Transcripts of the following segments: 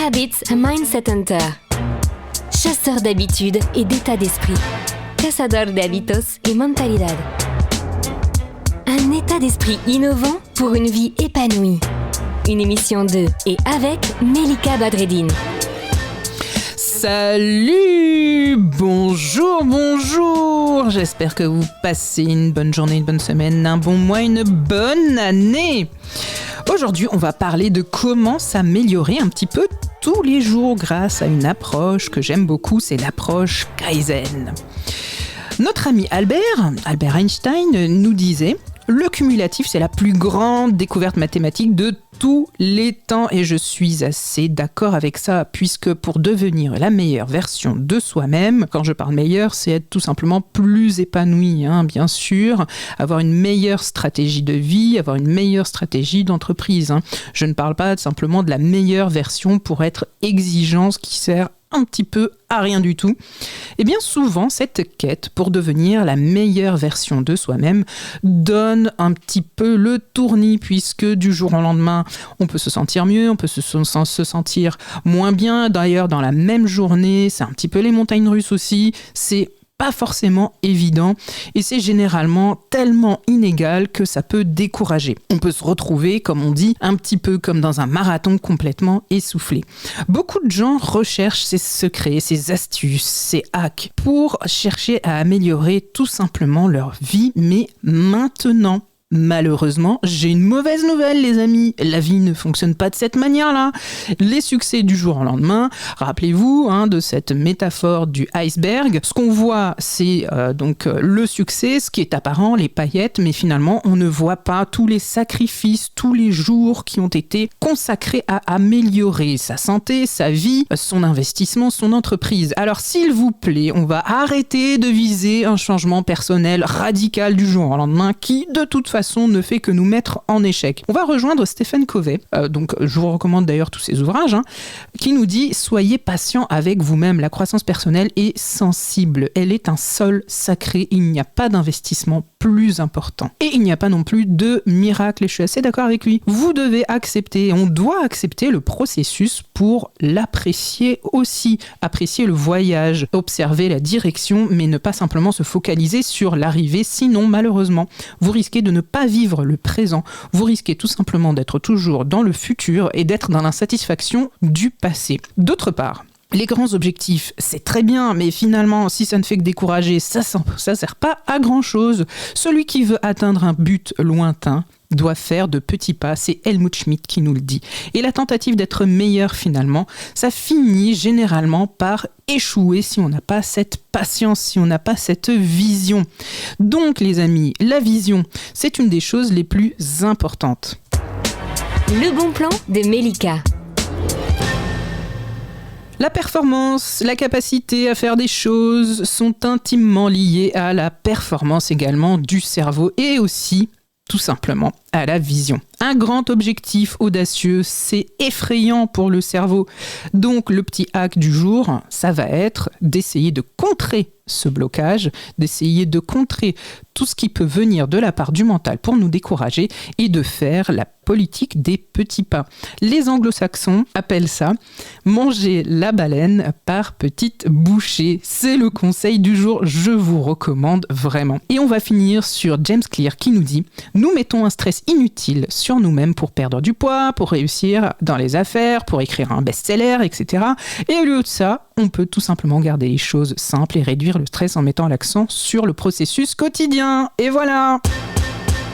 Habits Mindset Hunter. Chasseur d'habitudes et d'état d'esprit. Cazador de hábitos y mentalidad. Un état d'esprit innovant pour une vie épanouie. Une émission de et avec Melika Badreddine. Salut! Bonjour! J'espère que vous passez une bonne journée, une bonne semaine, un bon mois, une bonne année! Aujourd'hui, on va parler de comment s'améliorer un petit peu tous les jours grâce à une approche que j'aime beaucoup, c'est l'approche Kaizen. Notre ami Albert Einstein nous disait: le cumulatif, c'est la plus grande découverte mathématique de tous les temps. Et je suis assez d'accord avec ça, puisque pour devenir la meilleure version de soi-même, quand je parle meilleur, c'est être tout simplement plus épanoui, bien sûr, avoir une meilleure stratégie de vie, avoir une meilleure stratégie d'entreprise. Je ne parle pas simplement de la meilleure version pour être exigeant, ce qui sert un petit peu à rien du tout. Et bien souvent, cette quête pour devenir la meilleure version de soi-même donne un petit peu le tournis, puisque du jour au lendemain, on peut se sentir mieux, on peut se sentir moins bien. D'ailleurs, dans la même journée, c'est un petit peu les montagnes russes aussi, c'est pas forcément évident et c'est généralement tellement inégal que ça peut décourager. On peut se retrouver, comme on dit, un petit peu comme dans un marathon complètement essoufflé. Beaucoup de gens recherchent ces secrets, ces astuces, ces hacks pour chercher à améliorer tout simplement leur vie, mais maintenant. Malheureusement, j'ai une mauvaise nouvelle, les amis. La vie ne fonctionne pas de cette manière-là. Les succès du jour au lendemain, rappelez-vous de cette métaphore du iceberg. Ce qu'on voit, c'est donc le succès, ce qui est apparent, les paillettes, mais finalement, on ne voit pas tous les sacrifices, tous les jours qui ont été consacrés à améliorer sa santé, sa vie, son investissement, son entreprise. Alors, s'il vous plaît, on va arrêter de viser un changement personnel radical du jour au lendemain qui, de toute façon, ne fait que nous mettre en échec. On va rejoindre Stephen Covey, donc je vous recommande d'ailleurs tous ses ouvrages, qui nous dit: soyez patient avec vous-même, la croissance personnelle est sensible, elle est un sol sacré, il n'y a pas d'investissement plus important. Et il n'y a pas non plus de miracle, et je suis assez d'accord avec lui. Vous devez accepter, on doit accepter le processus pour l'apprécier aussi, apprécier le voyage, observer la direction, mais ne pas simplement se focaliser sur l'arrivée, sinon malheureusement, vous risquez de ne pas vivre le présent, vous risquez tout simplement d'être toujours dans le futur et d'être dans l'insatisfaction du passé. D'autre part, les grands objectifs, c'est très bien, mais finalement, si ça ne fait que décourager, ça sert pas à grand-chose. Celui qui veut atteindre un but lointain doit faire de petits pas, c'est Helmut Schmidt qui nous le dit. Et la tentative d'être meilleur finalement, ça finit généralement par échouer si on n'a pas cette patience, si on n'a pas cette vision. Donc les amis, la vision, c'est une des choses les plus importantes. Le bon plan de Melika. La performance, la capacité à faire des choses sont intimement liées à la performance également du cerveau et aussi tout simplement à la vision. Un grand objectif audacieux, c'est effrayant pour le cerveau. Donc le petit hack du jour, ça va être d'essayer de contrer ce blocage, d'essayer de contrer tout ce qui peut venir de la part du mental pour nous décourager et de faire la politique des petits pas. Les anglo-saxons appellent ça manger la baleine par petites bouchées. C'est le conseil du jour, je vous recommande vraiment. Et on va finir sur James Clear qui nous dit: nous mettons un stress inutile sur nous-mêmes pour perdre du poids, pour réussir dans les affaires, pour écrire un best-seller, etc. Et au lieu de ça, on peut tout simplement garder les choses simples et réduire le stress en mettant l'accent sur le processus quotidien. Et voilà!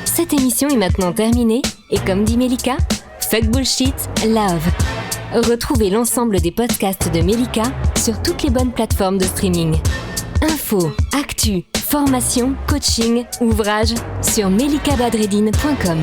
Cette émission est maintenant terminée et comme dit Melika, fuck bullshit, love. Retrouvez l'ensemble des podcasts de Melika sur toutes les bonnes plateformes de streaming. Infos, actu, formation, coaching, ouvrages sur melikabadreddine.com.